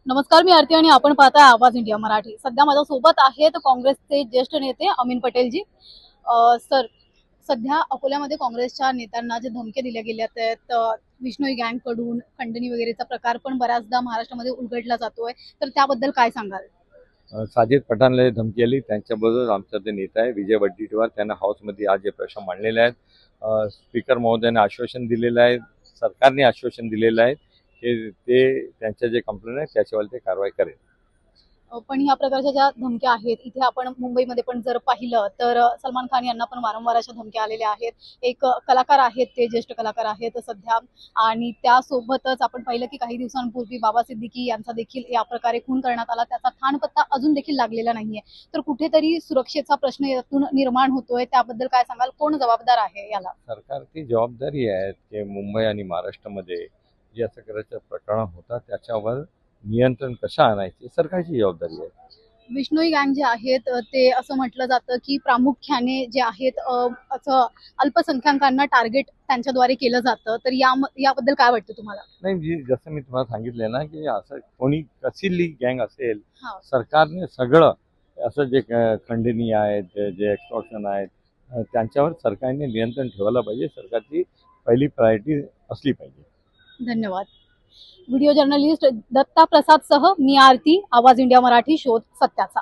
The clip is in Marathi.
नमस्कार, मी आरती आणि आपण पाहताय आवाज इंडिया मराठी। सध्या माझ्या सोबत आहेत काँग्रेसचे ज्येष्ठ नेते अमीन पटेलजी। सर, सध्या अकोल्यामध्ये काँग्रेसच्या नेत्यांना जे धमके दिल्या गेल्या आहेत, विष्णोई गँग कडून खंडणी वगैरेचा प्रकार पण बऱ्याचदा महाराष्ट्रामध्ये उलगडला जातोय, तर त्याबद्दल काय सांगाल? साजिद पठाणला धमकी आली त्यांच्याबरोबर आमचा जे नेता आहे विजय वडेट्टीवार त्यांना हाऊसमध्ये आज हे प्रश्न मांडलेले आहेत। स्पीकर महोदयाने आश्वासन दिलेलं आहे, सरकारने आश्वासन दिलेलं आहे की ते त्यांच्या जे कंप्लेंट आहे त्याच्यावर ते कारवाई करेल। पण ह्या प्रकारच्या ज्या धमक्या आहेत, इथे आपण मुंबईमध्ये पण जर पाहिलं तर सलमान खान यांना पण वारंवार अशा धमक्या आलेल्या आहेत। एक कलाकार आहेत, ते ज्येष्ठ कलाकार आहेत सध्या, आणि त्यासोबतच आपण पाहिलं की काही दिवसांपूर्वी बाबा सिद्दीकी यांचा देखील या प्रकारे खून करण्यात आला, त्याचा थानपत्ता अजून देखील लागलेला नाहीये। तर कुठेतरी सुरक्षेचा प्रश्न यातून निर्माण होतोय, त्याबद्दल काय सांगाल? कोण जबाबदार आहे याला? सरकारची जबाबदारी आहे की मुंबई आणि महाराष्ट्रामध्ये जे असं करायचं प्रकरण होतात त्याच्यावर नियंत्रण कसं आणायचे सरकारची जबाबदारी आहे। विष्णोई गँग जे आहेत, ते असं म्हटलं जातं की प्रामुख्याने जे आहेत, असं अल्पसंख्याकांना टार्गेट त्यांच्याद्वारे केलं जातं। तर याबद्दल काय वाटतं तुम्हाला? नाही जसं मी तुम्हाला सांगितलं ना की असं कोणी कसली गँग असेल, हा, सरकारने सगळं असं जे खंडणी आहेत जे एक्सटॉर्शन आहेत त्यांच्यावर सरकारने नियंत्रण ठेवायला पाहिजे। सरकारची पहिली प्रायोरिटी असली पाहिजे। धन्यवाद। व्हिडिओ जर्नलिस्ट दत्ता प्रसाद सह मी आरती, आवाज इंडिया मराठी, शोध सत्याचा।